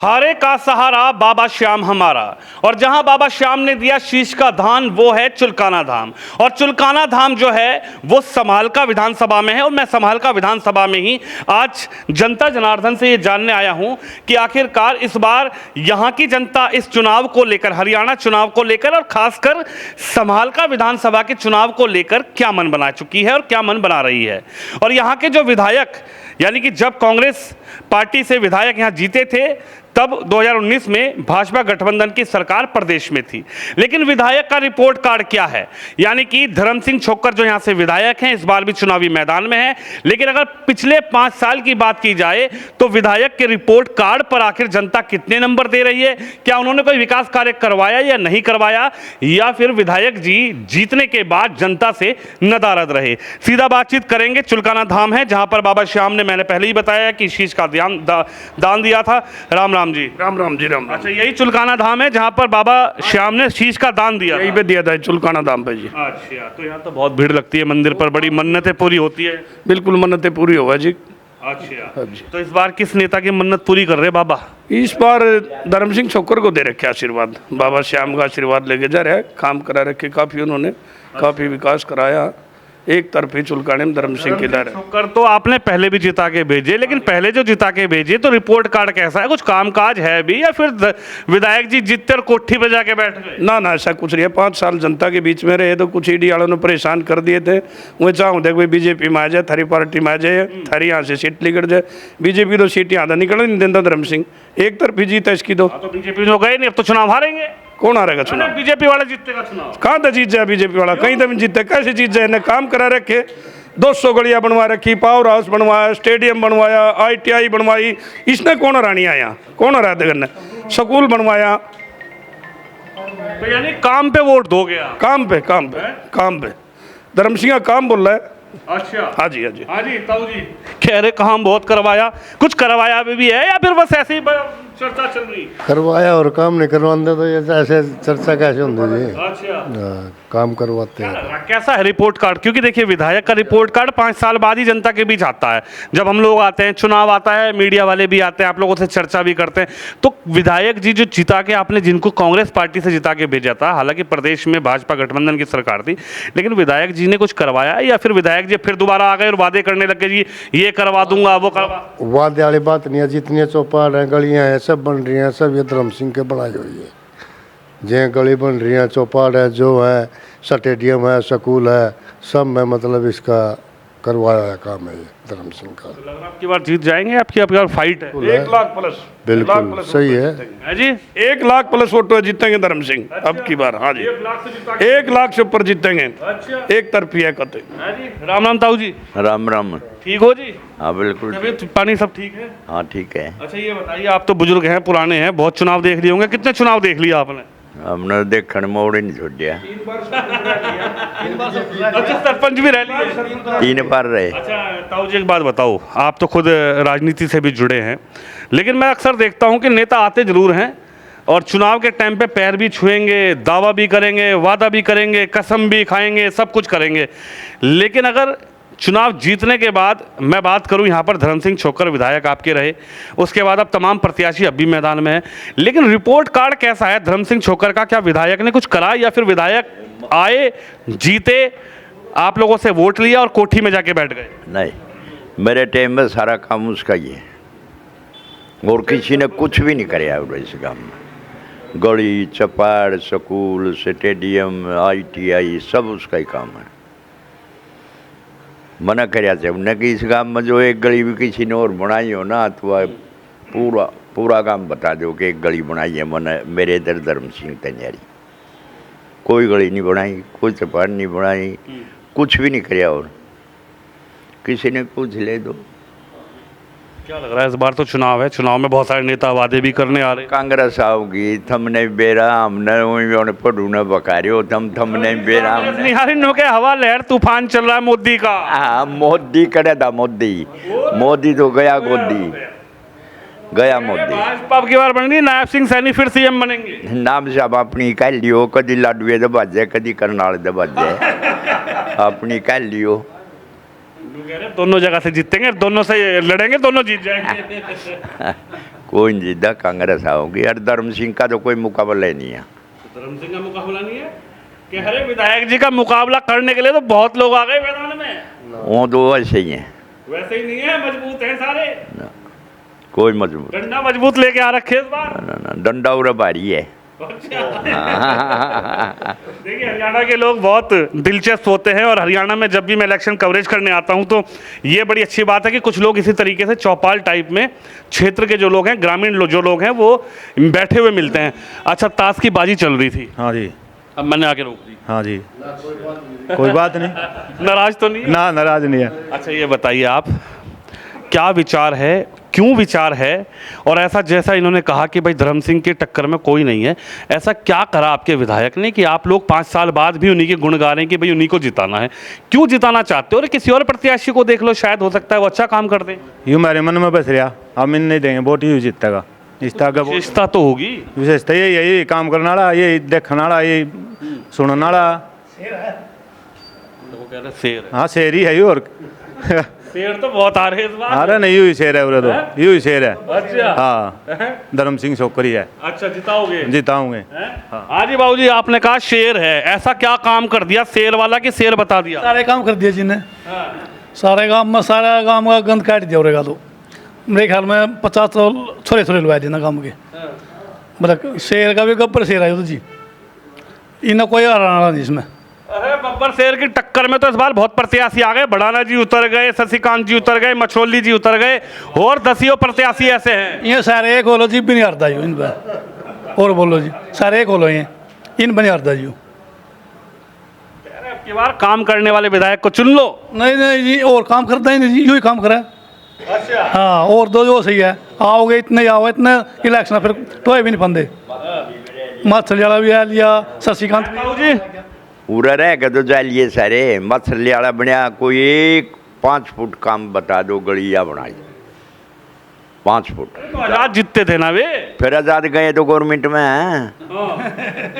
हारे का सहारा बाबा श्याम हमारा। और जहां बाबा श्याम ने दिया शीश का दान वो है चुलकाना धाम। और चुलकाना धाम जो है वो समालका विधानसभा में है। और मैं समालका विधानसभा में ही आज जनता जनार्दन से ये जानने आया हूं कि आखिरकार इस बार यहां की जनता इस चुनाव को लेकर, हरियाणा चुनाव को लेकर और खासकर समालका विधानसभा के चुनाव को लेकर क्या मन बना चुकी है और क्या मन बना रही है। और यहाँ के जो विधायक, यानी कि जब कांग्रेस पार्टी से विधायक यहाँ जीते थे तब 2019 में भाजपा गठबंधन की सरकार प्रदेश में थी, लेकिन विधायक का रिपोर्ट कार्ड क्या है। यानी कि धर्म सिंह छोक्कर जो यहाँ से विधायक हैं इस बार भी चुनावी मैदान में है, लेकिन अगर पिछले 5 साल की बात की जाए तो विधायक के रिपोर्ट कार्ड पर आखिर जनता कितने नंबर दे रही है। क्या उन्होंने कोई विकास कार्य करवाया या नहीं करवाया, या फिर विधायक जी जीतने के बाद जनता से नदारद रहे। सीधा बातचीत करेंगे। चुलकाना धाम है जहां पर बाबा श्याम ने, मैंने पहले ही बताया कि शीश का दान दिया था। राम राम जी। राम राम जी। राम राम। अच्छा, यही चुलकाना धाम है जहां पर बाबा श्याम ने शीश का दान दिया, यहीं पे दिया था चुलकाना धाम पे जी। अच्छा, तो यहाँ तो बहुत भीड़ लगती है मंदिर पर, बड़ी मन्नतें पूरी होती है। बिल्कुल मन्नतें पूरी होगा जी। अच्छा, तो इस बार किस नेता की मन्नत पूरी कर रहे बाबा? इस बार धर्म सिंह छोक्कर को दे रखे आशीर्वाद। बाबा श्याम का आशीर्वाद लेके जा रहे हैं। काम करा रखे काफी, उन्होंने काफी विकास कराया। एक तरफी चुलकाने में धर्म सिंह की लहर है। छोक्कर तो आपने पहले भी जिता के भेजे, लेकिन पहले जो जिता के भेजे तो रिपोर्ट कार्ड कैसा है? कुछ कामकाज है भी, या फिर विधायक जी जीतते और कोठी पे जाके बैठ गए? ना ऐसा कुछ नहीं है। 5 साल जनता के बीच में रहे तो कुछ ईडी वालों ने परेशान कर दिए थे। वो चाहूँ देख भाई बीजेपी में आ जाए, थारी पार्टी में आ जाए, थारी यहाँ से सीट निकल जाए। बीजेपी तो सीट यहाँ निकल नहीं देता धर्म सिंह। एक तरफी जीत है इसकी। तो बीजेपी में गए नहीं, अब तो चुनाव हारेंगे। कौन हारेगा चुनाव? बीजेपी वाला जीतेगा चुनाव। कहाँ तक जीत जाए बीजेपी वाला? कहीं तक जीतते, कैसे जीत जाए? ने काम करा रखे, 200 गलियां बनवा रखी, पावर हाउस बनवाया, स्टेडियम बनवाया, ITI बनवाई। इसने कौन हरानी आया? कौन हरा दे? स्कूल बनवाया। तो यानी काम पे वोट दोगे आप? काम पे धर्म सिंह का काम बोल रहा है। अच्छा, हाँ जी हाँ जी हाँ जी। ताऊ जी कह रहे काम बहुत करवाया, कुछ करवाया भी है या फिर बस ऐसे ही चर्चा चल रही? करवाया और काम नहीं करवाते तो ये ऐसे चर्चा कैसे होती जी? अच्छा, काम करवाते हैं। कैसा है रिपोर्ट कार्ड? क्योंकि देखिए विधायक का रिपोर्ट कार्ड 5 साल बाद ही जनता के बीच आता है। जब हम लोग आते हैं, चुनाव आता है, मीडिया वाले भी आते हैं, आप लोगों से चर्चा भी करते हैं। तो विधायक जी जो जिता के, आपने जिनको कांग्रेस पार्टी से जिता के भेजा था, हालांकि प्रदेश में भाजपा गठबंधन की सरकार थी, लेकिन विधायक जी ने कुछ करवाया या फिर विधायक जी फिर दोबारा आ गए और वादे करने लगे जी ये करवा दूंगा वो करवा? वादे वाली बात नहीं है। जितनी चौपाल है, गलियां हैं, सब बन रही हैं, सब ये धर्म सिंह के बनाई हुई है। जे गली बन रही है, चौपाल है, जो है स्टेडियम है, स्कूल है, सब में मतलब इसका करवाया है काम है ये धर्म सिंह का। तो लग रहा है आपकी बार जीत जाएंगे? आपकी फाइट है 1 लाख प्लस। बिल्कुल सही है जी। 1 लाख प्लस वोट जीतेंगे धर्म सिंह। अब की बार हाँ जी 1 लाख से ऊपर जीतेंगे। अच्छा, एक तरफी है कते। राम राम ताऊ जी। राम राम। ठीक हो जी? हाँ बिल्कुल। तबीयत पानी सब ठीक है? हाँ ठीक है। अच्छा, ये बताइए, आप तो बुजुर्ग हैं, पुराने हैं, बहुत चुनाव देख लिए होंगे। कितने चुनाव देख लिया आपने? हमने देखने मोड़ ही नहीं छोड़िया। अच्छा, सरपंच भी रह लिए? 3 बार रहे। अच्छा ताऊ जी, एक बात बताओ, आप तो खुद राजनीति से भी जुड़े हैं, लेकिन मैं अक्सर देखता हूं कि नेता आते जरूर हैं और चुनाव के टाइम पे पैर भी छुएंगे, दावा भी करेंगे, वादा भी करेंगे, कसम भी खाएंगे, सब कुछ करेंगे, लेकिन अगर चुनाव जीतने के बाद मैं बात करूं, यहाँ पर धर्म सिंह छोक्कर विधायक आपके रहे, उसके बाद अब तमाम प्रत्याशी अब भी मैदान में हैं, लेकिन रिपोर्ट कार्ड कैसा है धर्म सिंह छोक्कर का? क्या विधायक ने कुछ करा या फिर विधायक आए, जीते, आप लोगों से वोट लिया और कोठी में जाके बैठ गए? नहीं, मेरे टाइम में सारा काम उसका ही है और किसी ने कुछ भी नहीं कराया इस काम में। गली, चपाड़, स्कूल, स्टेडियम, ITI सब उसका ही काम है। मना कराया थे उन्हें कि इस गांव में जो एक गली भी किसी ने और बनाई हो ना तो वह पूरा काम बता दो कि एक गली बनाई है मैंने मेरे इधर धर्म सिंह तैयारी। कोई गली नहीं बनाई, कोई चपाड़ नहीं बनाई, कुछ भी नहीं कराया। और किसी ने कुछ ले दो। क्या लग रहा है इस बार तो चुनाव है, चुनाव में बहुत सारे नेता वादे भी करने आ रहे हैं। कांग्रेस आओगी, थमने बेरा हमने पढ़ू न बकारियो थमने बेरा निहारी नो के हवा लहर तूफान चल रहा है मोदी का। हाँ, मोदी करे था। मोदी तो गया गोदी, गया मोदी। भाजपा की बार बन रही, नायब सिंह सैनी फिर CM बनेंगे। नाम साहब अपनी कह लियो, कदी लाडुए दबाजे, कदी करनाल दबाजे, अपनी कह लियो। दोनों जगह से जीतेंगे, दोनों से लड़ेंगे, दोनों जीत जाएंगे। कोई नहीं जीता, कांग्रेस आओगी। और धर्म सिंह का तो कोई मुकाबला ही नहीं है। धर्म सिंह का मुकाबला नहीं है? कह रहे विधायक जी का मुकाबला करने के लिए तो बहुत लोग आ गए मैदान में। वो तो वैसे ही हैं, वैसे ही नहीं है, मजबूत हैं सारे। कोई मजबूत डंडा मजबूत लेके आ रखे इस बार। ना, डंडा उरा भारी है। देखिए हरियाणा के लोग बहुत दिलचस्प होते हैं, और हरियाणा में जब भी मैं इलेक्शन कवरेज करने आता हूं तो ये बड़ी अच्छी बात है कि कुछ लोग इसी तरीके से चौपाल टाइप में क्षेत्र के जो लोग हैं, ग्रामीण जो लोग हैं, वो बैठे हुए मिलते हैं। अच्छा, ताश की बाजी चल रही थी, हाँ जी, अब मैंने आके रोक दी। हाँ जी, कोई बात नहीं, नाराज तो नहीं है? ना नाराज नहीं है। अच्छा ये बताइए आप, क्या विचार है, क्यों विचार है, और ऐसा जैसा इन्होंने कहा कि भाई धर्म सिंह के टक्कर में कोई नहीं है, ऐसा क्या करा आपके विधायक ने कि आप लोग 5 साल बाद भी उन्हीं के गुण गा रहे हैं कि भाई उन्हीं को जिताना है? क्यों जिताना चाहते हो? और किसी और प्रत्याशी को देख लो, शायद हो सकता है वो अच्छा काम कर दे। यूँ मेरे मन में बस रहा, हम इन नहीं देंगे वोट, ही जीतेगा। इस आगे विशेषता तो होगी। विशेषता यही है, यही काम करने वाला, यही देखने वाला, यही सुनने वाला। वो कह रहे शेर है। हाँ शेर ही है ये, और शेर तो बहुत आ रहे हैं इस बार। अरे नहीं, यू ही शेर है उरे, तो यू ही शेर है। अच्छा हाँ, धर्म सिंह छोकरी है, अच्छा, जिताओगे? जिताऊंगे। हाँ जी बाबूजी, आपने कहा शेर है, ऐसा क्या काम कर दिया शेर वाला कि शेर बता दिया? सारे काम कर दिए जिन्हें, सारे गांव में, सारा गांव का गंद काट दिया उरेगा। तो मेरे ख्याल में 50 छोरे छोरे लगा देना गांव के। मतलब शेर का भी गब्बर शेर है तो जी, इन्हें कोई हराना नहीं इसमें। अरे बब्बर शेर की टक्कर में तो इस बार बहुत प्रत्याशी आ गए। बड़ाना जी उतर गए, शशिकांत जी उतर गए, मछोली जी उतर गए, और 10 प्रत्याशी ऐसे हैं। ये सारे एक होलो जी भी नहीं हरता इन पर, और बोलो जी सारे एक होलो ये इन पर नहीं हरता जी। अब की बार काम करने वाले विधायक को चुन लो। नहीं नहीं जी, और काम करता ही नहीं जी, यू ही काम करा। अच्छा, हाँ, और दो जो सही है, आओगे इतने आओ, इतने इलेक्शन फिर टोए भी नहीं पंदे। मत्स्य वाला भी आ लिया, शशिकांत भी। बाबूजी पूरा रहेगा तो जाइए सारे। मत्स्य वाला बनया, कोई एक 5 फुट काम बता दो, गलिया बनाई 5 फुट। तो आजाद जीतते थे ना वे। फिर आज़ाद गए तो गवर्नमेंट में हैं।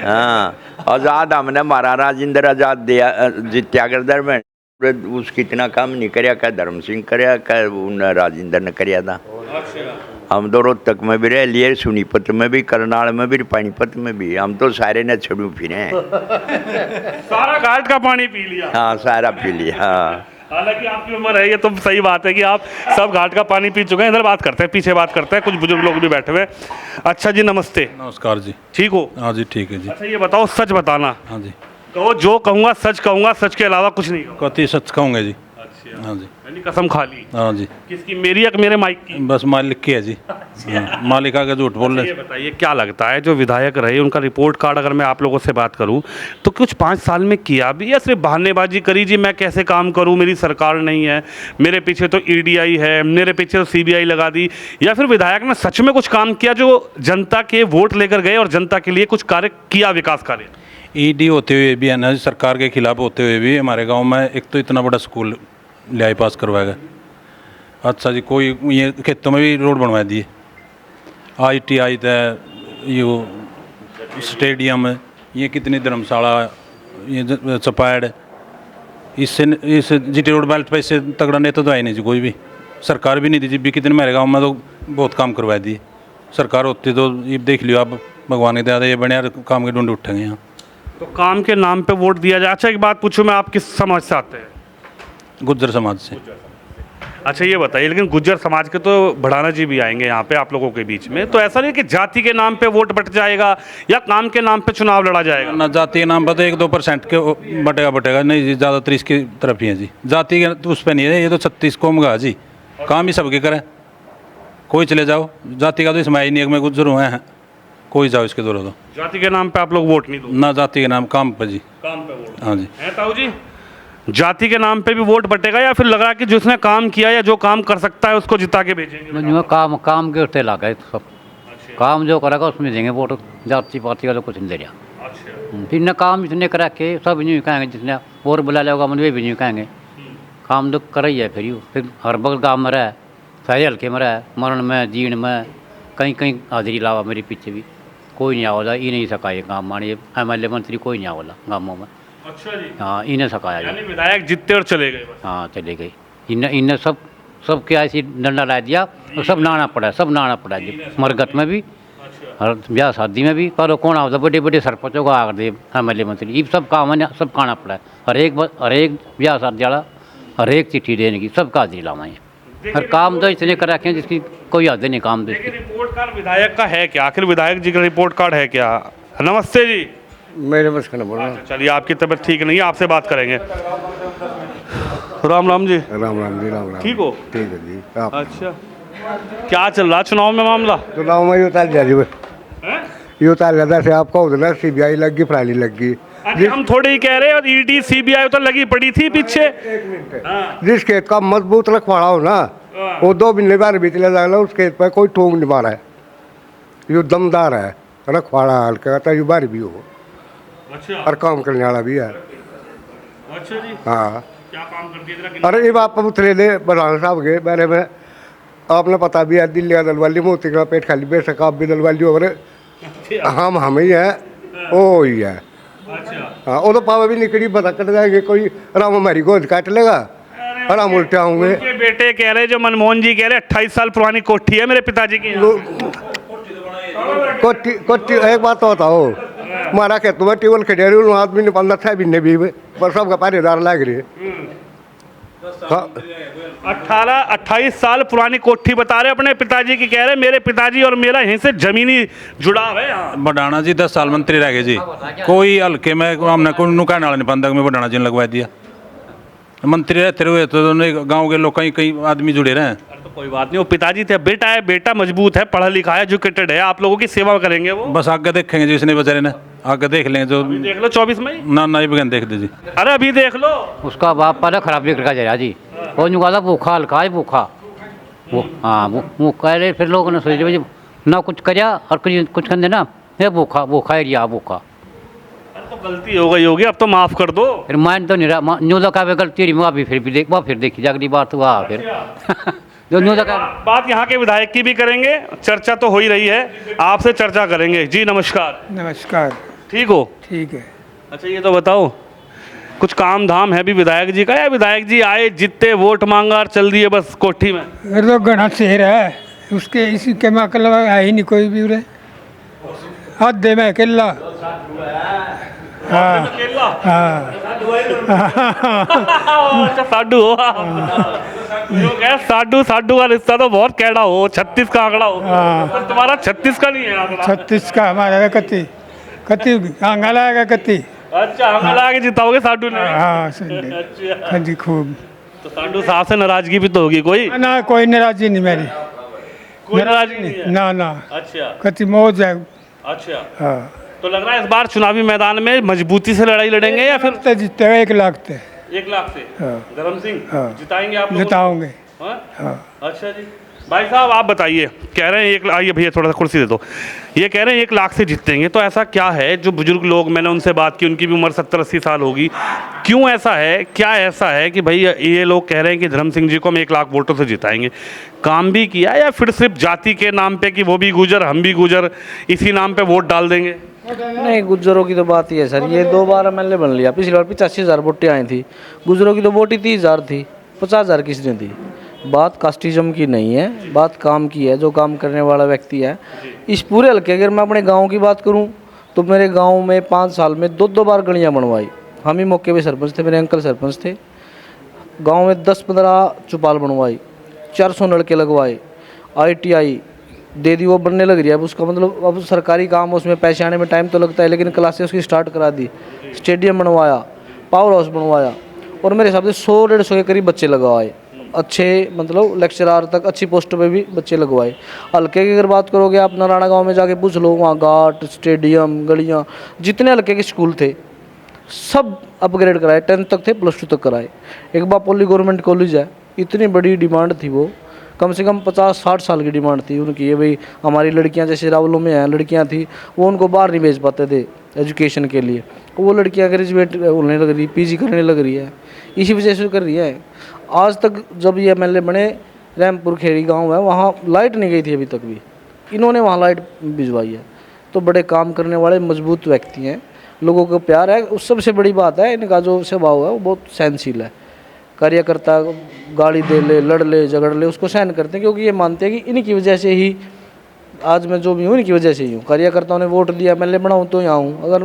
हाँ, आज़ाद हमने मारा, राजेंद्र आज़ाद दिया, जित्या कर दर में उसकी इतना काम नहीं कराया, क्या धर्म सिंह कराया, क्या उन राजेंद्र ने कराया था। हम तो रोहतक में भी रह लिए, सोनीपत में भी, करनाल में भी, पानीपत में भी, हम तो सारे ने छड़ू फिरे। सारा घाट का पानी पी लिया। हाँ, सारा पी लिया। हाँ, हालांकि आपकी उम्र है, ये तो सही बात है कि आप सब घाट का पानी पी चुके हैं। इधर बात करते हैं, पीछे बात करते हैं, कुछ बुजुर्ग लोग भी बैठे हुए हैं। अच्छा जी, नमस्ते। नमस्कार जी। ठीक हो? हाँ जी, ठीक है जी। अच्छा ये बताओ, सच बताना। हाँ जी, कहो, जो कहूँगा सच कहूँगा, सच के अलावा कुछ नहीं कहूँगा। कति सच कहूँगे जी। अच्छा, हाँ जी, यानी कसम खा ली। हाँ जी, किसकी, मेरी या मेरे माइक की? बस मालिक की है जी। हाँ, मालिक आगे झूठ बोल ये रहे। बताइए, क्या लगता है जो विधायक रहे, उनका रिपोर्ट कार्ड अगर मैं आप लोगों से बात करूं तो कुछ 5 साल में किया भी, या सिर्फ बहानेबाजी करी जी, मैं कैसे काम करूं, मेरी सरकार नहीं है, मेरे पीछे तो ईडीआई है, मेरे पीछे तो सीबीआई लगा दी, या फिर विधायक ने सच में कुछ काम किया जो जनता के वोट लेकर गए और जनता के लिए कुछ कार्य किया, विकास कार्य? ईडी होते हुए भी है ना, सरकार के खिलाफ होते हुए भी हमारे गांव में एक तो इतना बड़ा स्कूल लियाई पास करवाएगा। अच्छा जी, कोई ये खेतों में भी रोड बनवा दिए, ITI है, ये स्टेडियम है, ये कितनी धर्मशाला, ये चपाड़, इससे इस GT रोड बेल्ट पे इससे तगड़ा नेता तो आए नहीं जी कोई भी। सरकार भी नहीं दी जी, भी कितने मेरे गांव में तो बहुत काम करवा दिए। सरकार होती तो ये देख लियो आप, भगवान के दया ये बढ़िया काम के ढूंढ उठेंगे यहाँ। तो काम के नाम पे वोट दिया जाए। अच्छा एक बात पूछूं मैं, आप किस समाज से आते हैं? गुज्जर समाज से। अच्छा ये बताइए, लेकिन गुज्जर समाज के तो भड़ाना जी भी आएंगे यहाँ पे आप लोगों के बीच में, तो ऐसा नहीं कि जाति के नाम पे वोट बट जाएगा या काम के नाम पे चुनाव लड़ा जाएगा? ना जाति के नाम पर तो 1-2% के बटेगा नहीं जी, ज़्यादातर इसकी तरफ ही है जी। जाति के तो उस पर नहीं है, ये तो 36 कौम का जी, काम ही सबके करें, कोई चले जाओ। जाति का तो इसमें ही नहीं, मैं गुज्जर हुए हैं, कोई जाओ इसके दौर तो। जाति के नाम पे आप लोग वोट नहीं दो? ना जाति के नाम, काम पर जी, काम पे वोट हाँ जी। है। ताऊ जी, जाति के नाम पे भी वोट बटेगा या फिर लग रहा है कि जिसने काम किया या जो काम कर सकता है उसको जिता के भेजेंगे? नहीं, काम काम के उससे लगा है सब। काम जो करेगा उसमें देंगे वोट, जाति पाति वाले कुछ नहीं दे रहा। अच्छा, फिर न काम जितने करा के सब नहीं कहेंगे, जितने वोट बुला लेगा मुझे भी नहीं कहेंगे। काम तो कर ही है फिर हर बगल गाँव में रहा, सारे हल्के में रहा, मरण में, जीण में, कहीं कहीं हाजिरी लावा मेरे पीछे भी कोई नहीं आवला। ये नहीं सका ये काम, मानिए MLA मंत्री कोई नहीं आवला गाँवों में। अच्छा जी, हाँ, इन्हें सकाया यानी विधायक जीतते और चले गए बस। हाँ, चले गए। इन्हें सब सबके ऐसी डंडा ला दिया और सब नहाना पड़ा जी मरगत में भी और ब्याह शादी में भी पर कौन आता बड़े बड़े सरपंचों को आकर दे MLA मंत्री ये सब काम है सब खाना पड़ा है हर एक ब्याह शादी वाला हर एक चिट्ठी देने की सब का दिलावा है हर काम तो इतने कर रखे हैं जिसकी कोई हद नहीं काम तो इसकी रिपोर्ट कार्ड विधायक का है क्या? आखिर विधायक जी का रिपोर्ट कार्ड है क्या? नमस्ते जी। मेरे बस का ना बोलना। चलिए, आपकी तबीयत ठीक नहीं है, आपसे बात करेंगे। राम राम जी। राम राम जी, राम राम। ठीक हो? ठीक है जी। आप अच्छा, क्या चल रहा चुनाव में मामला? चुनाव में उतार जा रही है, ये उतार जाता से आपका उधर CBI लग गई, फराली लग गई। अरे हम थोड़े ही कह रहे हैं, और ED CBI तो लगी पड़ी थी पीछे। जिस खेत का मजबूत रखवाड़ा हो ना, वो 2 महीने बाद भी चला जाएगा, उस खेत पर कोई ठोंग नहीं मारा है, ये दमदार है, रखवाड़ा हल्का था, ये बार भी हो अच्छा, और काम करने वाला भी है। अच्छा जी, हाँ, क्या काम कर दिया जरा? अरे ये आप उतरे दे बरहान साहब के बारे में आपने पता भी है, दिल्ली का दलवाली मोती का पेट खाली बेशक आप भी दलवाली हो रहे, हम ही है, वो ही है। अच्छा, हाँ, वो तो पावा भी निकली पता कट जाएगी, कोई राम हमारी गोद काट लेगा और हम उल्टे होंगे। उनके बेटे कह रहे, जो मनमोहन जी कह रहे, 28 साल पुरानी कोठी है मेरे पिताजी की। कोठी कोठी एक बात तो बताओ, हमारा खेत में टेबल खड़े रही आदमी ने 15 महीने भी पर सबका पहरेदार लाग रही है। हाँ, 28 साल पुरानी कोठी बता रहे अपने पिताजी की, कह रहे मेरे पिताजी और मेरा यहीं से जमीनी जुड़ाव है यहाँ। बढ़ाना जी 10 साल मंत्री रह गए जी, कोई हल्के में हमने कोई नुकान वाला नहीं बंधक में बढ़ाना जी ने लगवा दिया। मंत्री रहते हुए तो गांव के लोग कई आदमी जुड़े रहे हैं। तो कोई बात नहीं, वो पिताजी थे, बेटा है, बेटा मजबूत है, पढ़ा लिखा है, एजुकेटेड है, आप लोगों की सेवा करेंगे वो। बस आगे देखेंगे जी, इसने बेचारे ने आगे देख लेंगे जो देख लो 24 में। ना ये बगैन देख दीजिए। अरे अभी देख लो। उसका बाप पहले खराब लेकर का जा जी वो नु कहा था भूखा हल्का है भूखा वो हाँ वो कह रहे फिर लोगों ने सोचे भाई ना कुछ करया और कुछ कर देना ये भूखा एरिया भूखा। तो गलती हो गई होगी, अब तो माफ कर दो। फिर मान तो नहीं न्यू लगा गलती रही वहाँ भी फिर देखी अगली बार तो वहाँ फिर जो न्यू लगा। बात यहाँ के विधायक की भी करेंगे, चर्चा तो हो ही रही है, आपसे चर्चा करेंगे। जी नमस्कार। नमस्कार। ठीक हो? ठीक है। अच्छा, ये तो बताओ, कुछ काम धाम है भी विधायक जी का, या विधायक जी आए जितने वोट मांगा और चल दिए बस कोठी में? अरे तो घना शहर है उसके, इसी के मतलब है ही नहीं कोई भी उरे आधे में अकेला। हाँ हाँ अच्छा, साडू हो जो कह साडू का रिश्ता तो बहुत कैड़ा हो, 36 का आंकड़ा हो। तो तुम्हारा 36 का नहीं है आंकड़ा? 36 का हमारा कत्ती आंगा लाएगा कत्ती। अच्छा, आंकड़ा लगा के जिताओगे साडू ने? हाँ सही। अच्छा, हाँ जी खूब। तो साडू साहब से नाराजगी भी तो होगी कोई? ना कोई नाराजगी नहीं मेरी, कोई नाराजगी नहीं है? ना ना अच्छा कत्ती मौज है। अच्छा, हाँ तो लग रहा है इस बार चुनावी मैदान में मजबूती से लड़ाई लड़ेंगे या फिर? तो जीतेगा 1 लाख से। 1 लाख से? हाँ। धर्म सिंह हाँ। जिताएंगे आप लोग? जिताओगे। हाँ? हाँ। अच्छा जी, भाई साहब आप बताइए, कह रहे हैं 1 लाख, आइए भैया थोड़ा सा कुर्सी दे दो, ये कह रहे हैं 1 लाख से जीतेंगे, तो ऐसा क्या है जो बुजुर्ग लोग, मैंने उनसे बात की, उनकी भी उम्र 70-80 साल होगी, क्यों ऐसा है, क्या ऐसा है कि भाई ये लोग कह रहे हैं कि धर्म सिंह जी को हम 1 लाख वोटों से जिताएंगे? काम भी किया या फिर सिर्फ जाति के नाम पे कि वो भी गुजर हम भी गुजर, इसी नाम पे वोट डाल देंगे? नहीं, गुजरों की तो बात ही है सर, ये 2 बार MLA बन लिया, पिछली बार 85,000 वोटें आई थी, गुजरों की तो वोट ही 30,000 थी, 50,000 किसने दी। बात कास्टिज्म की नहीं है, बात काम की है, जो काम करने वाला व्यक्ति है। इस पूरे हल्के अगर मैं अपने गांव की बात करूं तो मेरे गांव में 5 साल में 2 बार गलियां बनवाई, हम ही मौके पे सरपंच थे, मेरे अंकल सरपंच थे। गांव में 10-15 चौपाल बनवाई, 400 नलके लगवाए, ITI दे दी, वो बनने लग रही है। अब उसका मतलब अब सरकारी काम, उसमें पैसे आने में टाइम तो लगता है, लेकिन क्लासेस उसकी स्टार्ट करा दी, स्टेडियम बनवाया, पावर हाउस बनवाया, और मेरे हिसाब से 100-150 के करीब बच्चे लगवाए, अच्छे मतलब लेक्चरार तक अच्छी पोस्ट पे भी बच्चे लगवाए। हल्के की अगर बात करोगे आप, नारायणा गांव में जाके पूछ लो, वहाँ घाट, स्टेडियम, गलियाँ, जितने हल्के के स्कूल थे सब अपग्रेड कराए, 10th तक थे, +2 तक कराए। एक बापोली गवर्नमेंट कॉलेज है, इतनी बड़ी डिमांड थी, वो कम से कम 50-60 साल की डिमांड थी उनकी। ये भाई हमारी लड़कियां जैसे रावलों में हैं, लड़कियां थी, वो उनको बाहर नहीं भेज पाते थे एजुकेशन के लिए, वो लड़कियां ग्रेजुएट होने लग रही, PG करने लग रही है, इसी वजह से कर रही है। आज तक जब ये MLA बने, रैमपुर खेड़ी गांव है, वहाँ लाइट नहीं गई थी अभी तक भी, इन्होंने वहाँ लाइट भिजवाई है। तो बड़े काम करने वाले मजबूत व्यक्ति हैं, लोगों को प्यार है। उस सबसे बड़ी बात है, इनका जो स्वभाव है वो बहुत सहनशील है, कार्यकर्ता गाली दे ले, लड़ ले, झगड़ ले, उसको सहन करते हैं, क्योंकि ये मानते हैं कि इन्हीं की वजह से ही आज मैं जो भी हूँ, इनकी वजह से ही हूँ। कार्यकर्ताओं ने वोट दिया, मैं बनाऊँ तो यहाँ हूँ। अगर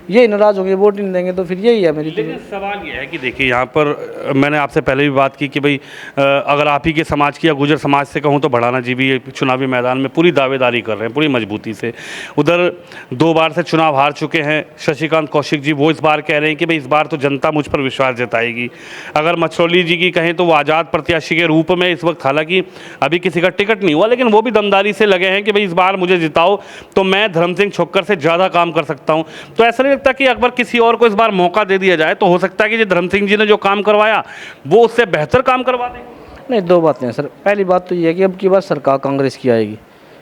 ये नाराज़ होंगे, वोट नहीं देंगे, तो फिर यही है मेरी। लेकिन सवाल ये है कि देखिए यहाँ पर मैंने आपसे पहले भी बात की कि भाई अगर आप ही के समाज की या गुजर समाज से कहूँ तो भड़ाना जी भी चुनावी मैदान में पूरी दावेदारी कर रहे हैं, पूरी मजबूती से। उधर 2 बार से चुनाव हार चुके हैं शशिकांत कौशिक जी, वो इस बार कह रहे हैं कि भाई इस बार तो जनता मुझ पर विश्वास जताएगी। अगर मछरौली जी की कहें तो वो आज़ाद प्रत्याशी के रूप में इस वक्त, हालांकि अभी किसी का टिकट नहीं हुआ, लेकिन वो भी दमदारी से लगे हैं कि भाई इस बार मुझे जिताओ तो मैं धर्म सिंह छोक्कर से ज़्यादा काम कर सकता हूं। तो ऐसा नहीं लगता कि अगर किसी और को इस बार मौका दे दिया जाए तो हो सकता है कि जो धर्म सिंह जी ने जो काम करवाया वो उससे बेहतर काम करवा दें? नहीं, 2 बातें हैं सर। पहली बात तो ये है कि अब की बार सरकार कांग्रेस की आएगी,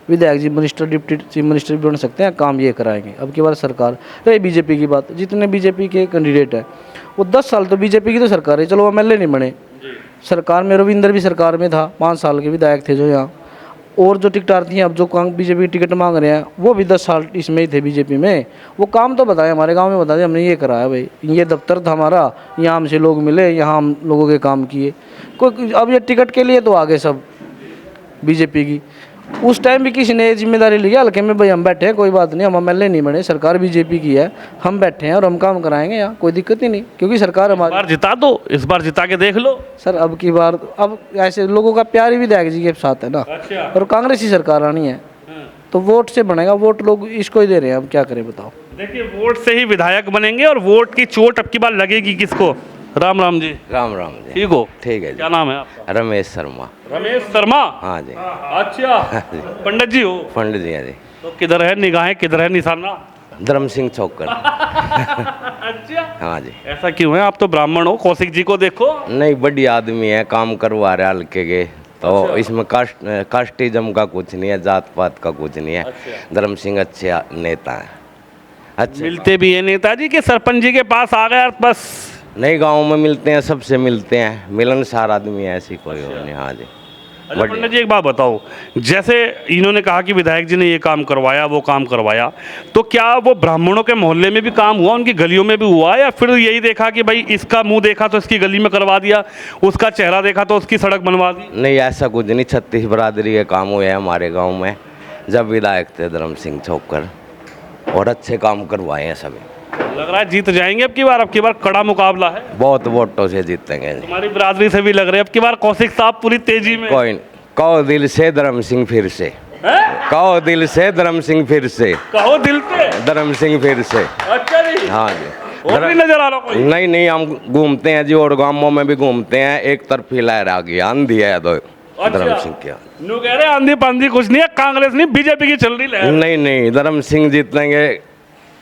विधायक जी मिनिस्टर, डिप्टी चीफ मिनिस्टर भी बन सकते हैं, काम ये कराएंगे। अब की बार सरकार रही बीजेपी की बात, जितने बीजेपी के कैंडिडेट हैं वो 10 साल तो बीजेपी की तो सरकार है, चलो वो MLA नहीं बने, सरकार में रविंदर भी सरकार में था, 5 साल के विधायक थे जो यहाँ, और जो टिकटार्थी हैं अब जो बीजेपी टिकट मांग रहे हैं वो भी 10 साल इसमें ही थे बीजेपी में। वो काम तो बताएं, हमारे गांव में बता दें हमने ये कराया भाई, ये दफ्तर था हमारा, यहाँ हमसे लोग मिले, यहाँ हम लोगों के काम किए। कोई अब ये टिकट के लिए तो आगे सब बीजेपी की, उस टाइम भी किसी ने जिम्मेदारी लिया हल्के में, भाई हम बैठे हैं, कोई बात नहीं, हम MLA नहीं बने, सरकार बीजेपी की है, हम बैठे हैं और हम काम कराएंगे, यहाँ कोई दिक्कत ही नहीं, क्योंकि सरकार हमारी। बार जिता दो, इस बार जिता के देख लो सर। अब की बार अब ऐसे लोगों का प्यार ही विधायक जी के साथ है ना, और कांग्रेस ही सरकार आनी है, तो वोट से बनेगा, वोट लोग इसको ही दे रहे हैं, अब क्या करें बताओ। देखिए वोट से ही विधायक बनेंगे और वोट की चोट अब की बार लगेगी किसको? राम राम जी। राम राम जी। ठीक हो? ठीक है जी। क्या नाम है आपका? रमेश शर्मा। रमेश शर्मा? हाँ जी। अच्छा, पंडित जी हो? पंडित जी हैं जी। तो किधर है निगाहें, किधर है निशाना? धर्म सिंह छोक्कर। अच्छा, हाँ जी। ऐसा क्यों है? आप तो ब्राह्मण हो, कौशिक जी को देखो। नहीं, बड़ी आदमी है, काम करवा रहे हल्के के, तो इसमें कास्टिज्म का कुछ नहीं है, जात पात का कुछ नहीं है। धर्म सिंह अच्छे नेता हैं, अच्छे मिलते भी है नेताजी के सरपंच जी के पास आ गए बस? नई गाँव में मिलते हैं, सबसे मिलते हैं, मिलनसार आदमी है, ऐसी कोई हो नहीं। हाँ जी। अच्छा पंडित जी एक बात बताओ, जैसे इन्होंने कहा कि विधायक जी ने ये काम करवाया, वो काम करवाया, तो क्या वो ब्राह्मणों के मोहल्ले में भी काम हुआ, उनकी गलियों में भी हुआ, या फिर यही देखा कि भाई इसका मुंह देखा तो इसकी गली में करवा दिया, उसका चेहरा देखा तो उसकी सड़क बनवा दी? नहीं, ऐसा कुछ नहीं, 36 बरादरी के काम हुए हैं हमारे गाँव में जब विधायक थे धर्म सिंह छोक्कर, और अच्छे काम करवाए हैं सभी। लग रहा है जीत जाएंगे अब की बार कड़ा मुकाबला है, बहुत वोटों से जीतेंगे। हमारी बरादरी से भी लग रहे हैं अब की बार कौशिक साहब पूरी तेजी में। कोई कहो दिल से धर्म सिंह फिर से, कहो दिल से धर्म सिंह फिर से, कहो दिल से धर्म सिंह फिर से। अच्छा जी। हाँ जी। और भी नजर आ रहा कोई? नहीं नहीं, हम घूमते हैं जी, और गाँवों में भी घूमते हैं, एक तरफी लहर आ गई, आंधी है तो धर्म सिंह क्या। न्यू कह रहे आंधी पांधी कुछ नहीं है, कांग्रेस नहीं बीजेपी की चल रही लहर। नहीं नहीं, धर्म सिंह जीतेंगे,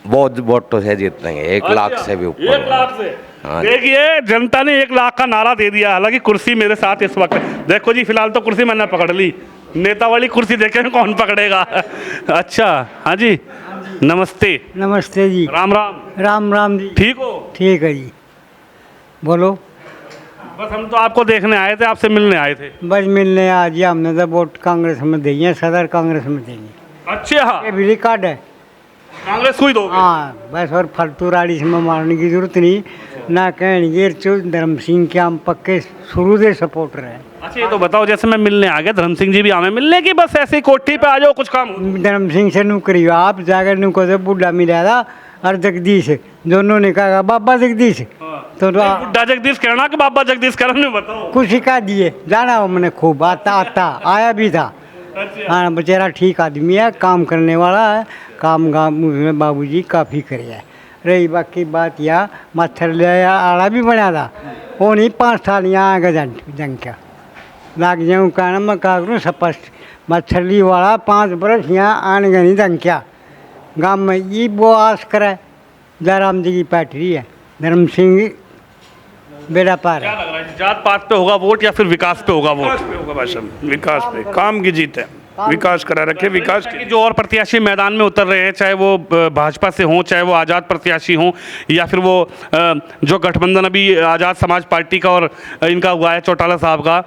बहुत वोटों से जीतेंगे, 1 लाख से भी ऊपर। 1 लाख से? हाँ। देखिए जनता ने 1 लाख का नारा दे दिया, हालांकि कुर्सी मेरे साथ इस वक्त देखो जी, फिलहाल तो कुर्सी मैंने पकड़ ली, नेता वाली कुर्सी देखें कौन पकड़ेगा। अच्छा हाँ जी, नमस्ते। नमस्ते जी। राम राम। राम राम जी। ठीक हो? ठीक है जी, बोलो। बस हम तो आपको देखने आए थे, आपसे मिलने आए थे। बस मिलने आ जी, हमने तो वोट कांग्रेस में देंगे, सदर कांग्रेस में देंगे। अच्छा, ये बिजली कार्ड है, कांग्रेस को ही दोगे? हाँ बस, और फालतू राड़ी से मारने की जरूरत नहीं, ना कहेंगे धर्म सिंह के हम पक्के शुरू से सपोर्टर हैं। अच्छा ये तो बताओ, जैसे मैं मिलने आ गया, धर्म सिंह जी भी आवे मिलने की, बस ऐसे ही कोठी पे आ जाओ, कुछ काम? धर्म सिंह से नौकरी आप जाकर नुको से बुढ़ा मिला था, और जगदीश दोनों ने कहा बाबा जगदीश, तो बुड्ढा जगदीश कहना कि बाबा जगदीश कहना, बताओ कुछ सिखा दिए, जाना हो मैंने खूब, आता आया भी था। हाँ बेचारा ठीक आदमी है, काम करने वाला है, काम गाँव में बाबूजी काफ़ी करे है। रही बाकी बात या मच्छर ले आड़ा भी बना था, वो नहीं 5 साल यहाँ आगे जंग क्या लाग जाऊँ, कहना मैं कहा करूँ स्पष्ट, मच्छरली वाला 5 बरस यहाँ आने का नहीं जंग क्या गाँव में, ये वो आस करे जयराम जी की पैटरी है, धर्म सिंह बेड़ा पार है। क्या लग रहा है, जात पात पे होगा वोट या फिर विकास पे होगा वोट? विकास पे होगा भाई साहब, विकास पे, काम की जीत है, विकास करा रखे, विकास की। जो और प्रत्याशी मैदान में उतर रहे हैं, चाहे वो भाजपा से हों, चाहे वो आज़ाद प्रत्याशी हों, या फिर वो जो गठबंधन अभी आज़ाद समाज पार्टी का और इनका हुआ है चौटाला साहब का,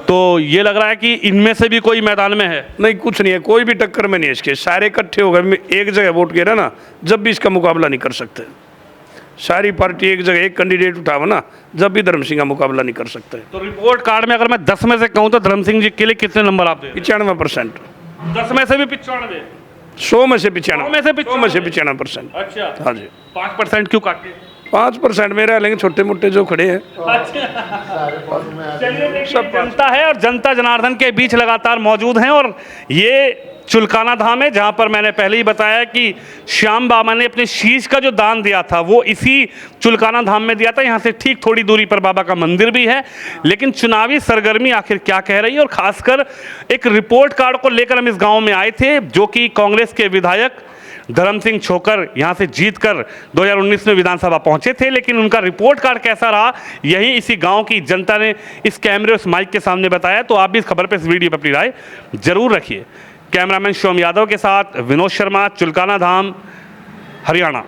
तो ये लग रहा है कि इनमें से भी कोई मैदान में है? नहीं, कुछ नहीं है, कोई भी टक्कर में नहीं है इसके, सारे इकट्ठे हो गए, एक जगह वोट गिरा ना, जब भी इसका मुकाबला नहीं कर सकते। सारी पार्टी एक जगह एक कैंडिडेट उठावे ना, जब भी धर्म सिंह का मुकाबला नहीं कर सकते। तो रिपोर्ट कार्ड में अगर मैं 10 में से कहूँ तो धर्म सिंह जी के लिए कितने नंबर आप दें? 95%। 10 में से भी 95? 100 में से 100 में से 95%। अच्छा, हाँ जी। 5% क्यों काटे? 5% मेरे, लेकिन छोटे मोटे जो खड़े हैं। चलिए देखिए, जनता है और जनता जनार्दन के बीच लगातार मौजूद हैं। और ये चुलकाना धाम है जहां पर मैंने पहले ही बताया कि श्याम बाबा ने अपने शीश का जो दान दिया था वो इसी चुलकाना धाम में दिया था। यहाँ से ठीक थोड़ी दूरी पर बाबा का मंदिर भी है। लेकिन चुनावी सरगर्मी आखिर क्या कह रही है, और खासकर एक रिपोर्ट कार्ड को लेकर हम इस गांव में आए थे, जो कि कांग्रेस के विधायक धर्म सिंह छोकर यहाँ से जीतकर 2019 में विधानसभा पहुँचे थे। लेकिन उनका रिपोर्ट कार्ड कैसा रहा, यही इसी गांव की जनता ने इस कैमरे और इस माइक के सामने बताया। तो आप भी इस खबर पर, इस वीडियो पर अपनी राय जरूर रखिए। कैमरामैन शिवम यादव के साथ विनोद शर्मा, चुलकाना धाम, हरियाणा।